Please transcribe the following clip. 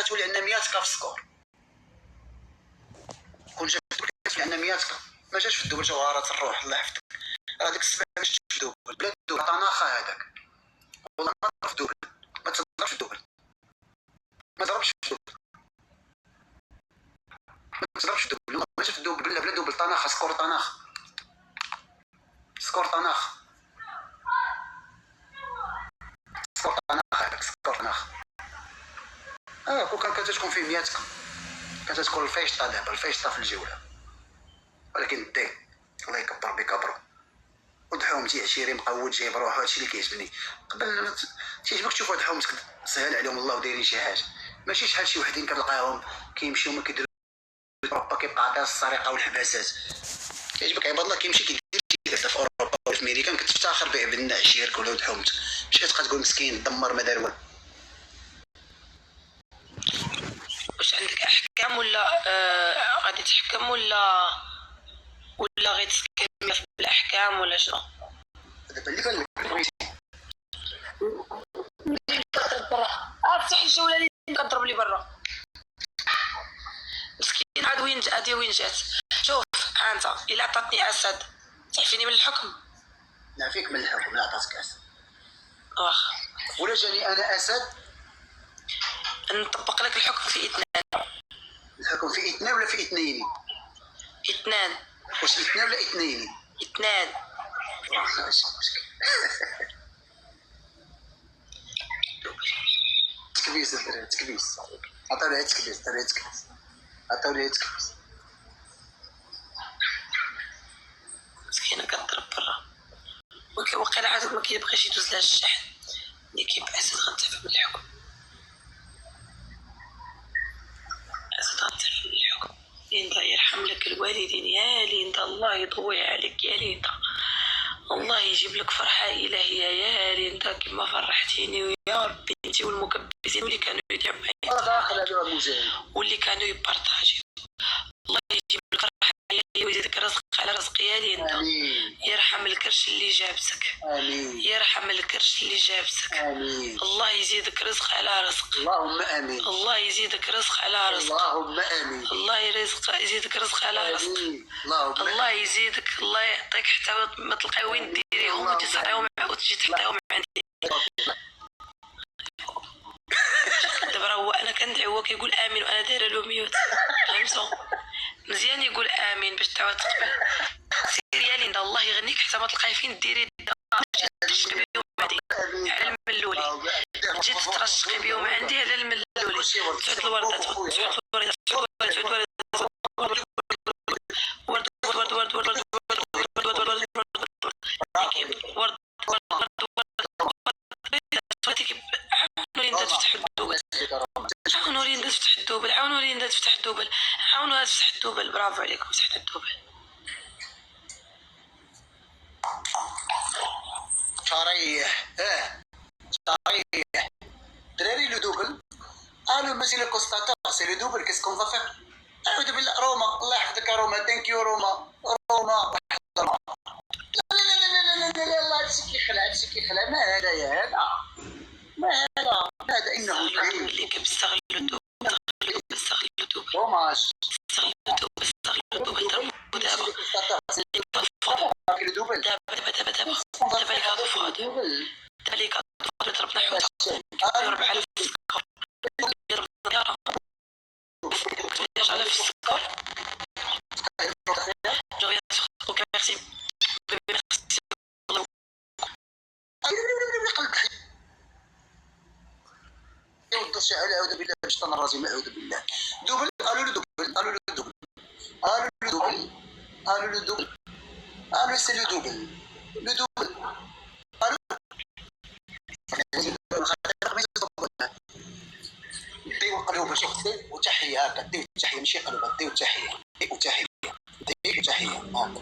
كتولي عندنا 100 كا في السكور. كون جا في الدوبل كتولي عندنا 100 كا. ما جاش في الدوبل جوهرات الروح الله يحفظك. هذيك السبعه ما جاتش في الدوبل بلا الدوبل طناخه هذاك. والله ما ضرب في الدوبل، ما تضربش في الدوبل، ما ضربش في الدوبل، ما تضربش في الدوبل. ما جا في الدوبل بلا دوبل طناخه. سكور طناخ، سكور طناخ، سكور طناخ هذاك. سكور طناخ كون كان كتكون فيه 100 كتكون الفيشطه. دابا الفيشطه في الجوله، ولكن الدين الله يكبر بك برو. ودحومتي عشيري مقود جايب روحو. هادشي اللي كيعجبني. قبل تيعجبك تشوف هاد حومتك سهل عليهم الله ودايرين شي حاجه، ماشي شحال شي وحدين كتلقاهم كيمشيو ما كيديروا اوروبا كيبقى عطيها السرقه والحباسات. كيعجبك عباد الله كيمشي كيدير شي في اوروبا ولا في امريكان كتفتخر به بان عشيرك ولا ولد حومتك، ماشي كتبقى تقول مسكين دمر ما دار والو. واش عندك احكام ولا غادي تحكم ولا غير تسكن في الاحكام ولا شنو؟ دابا اللي بان لك برا افتح الجوله اللي كضرب لي برا. مسكين عاد وين هادي وين جات؟ شوف انت الا عطاتني اسد تعفيني من الحكم؟ نعفيك من الحكم. لا عطاتك اسد واخا، ولا جاني انا اسد نطبق لك الحكم في اثنان. الحكم في اثنين ولا في اثنين؟ اثنان. واش اثنين ولا اثنين؟ اثنان. واخا ماشي مشكل. تكبيس الدراري تكبيس. عطاو لي تكبيس، عطاو لي تكبيس، عطاو لي تكبيس. مسكينه كضرب برا وقيلا عاد ما كيبغيش يدوز لها الشحن. ملي كيبقى اسد غنتعفى من الحكم. اسد غنتعفى من الحكم. ليندا يرحم لك الوالدين يا ليندا، الله يضوي عليك يا ليندا، الله يجيب لك فرحة إلهية يا ليندا كما فرحتيني ويا ربي انتي والمكبسين واللي كانوا يدعموا واللي كانوا يبارطاجيو. الله يجيب لك فرحة إلهية ويزيدك رزق على رزق يا ليندا. امين. يرحم الكرش اللي جابتك. امين. يرحم الكرش اللي جابتك. امين. الله يزيدك رزق على رزق. اللهم امين. الله يزيدك رزق على رزق. اللهم امين. الله يزيدك رزق على رزق. اللهم الله يزيدك، الله يعطيك حتى ما تلقاي وين ديريهم وتسعيهم وتجي تحطيهم عندي. دابا راه هو انا كندعي هو كيقول امين وانا دايره له ميوت. فهمتوا؟ مزيان يقول امين باش تعاود تقبل. سيري يا ليندا الله يغنيك حتى ما تلقاي فين ديري ترشقي بهم عندي على الملولي. تجي ترشقي بهم عندي على الملولي. تعود الوردات تعود الوردات تعود الوردات ورد ورد ورد ورد ورد ورد ورد عاونوا ليندا تفتح الدوبل. عاونوا ليندا تفتح الدوبل. عاونوا تفتح الدوبل. برافو عليكم فتحت الدوبل. شريح شريح دراري لو دوبل. الو ماشي لو كونستاتور سي لو دوبل. كيسكون فا فير؟ اعوذ بالله. روما الله يحفظك يا روما. ثانك يو روما. روما لا لا لا لا لا لا لا هادشي كيخلع هادشي كيخلع. ما هذا يا هذا ما هذا انه كريم اللي كيستغلوا الدوبل. استغلوا الدوبل. روماش استغلوا الدوبل. استغلوا الدوبل. دابا دوبل دابا اللي كادو فاض. دابا اللي كادو فاض ضربنا حوته يضرب على السكر. يضرب الطياره على في السكر. جو يسخطوك. ميرسي يوضش على اعوذ بالله من الشيطان الرجيم. اعوذ بالله. دوبل. الو لو دوبل. الو لو دوبل. الو لو دوبل. الو لو دوبل. الو سي لو دوبل. لو دوبل. الو ديو قلوب شوف دي وتحيه هكا. ديو تحيه ماشي قلوب. ديو تحيه. ديو تحيه. ديو تحيه هكا.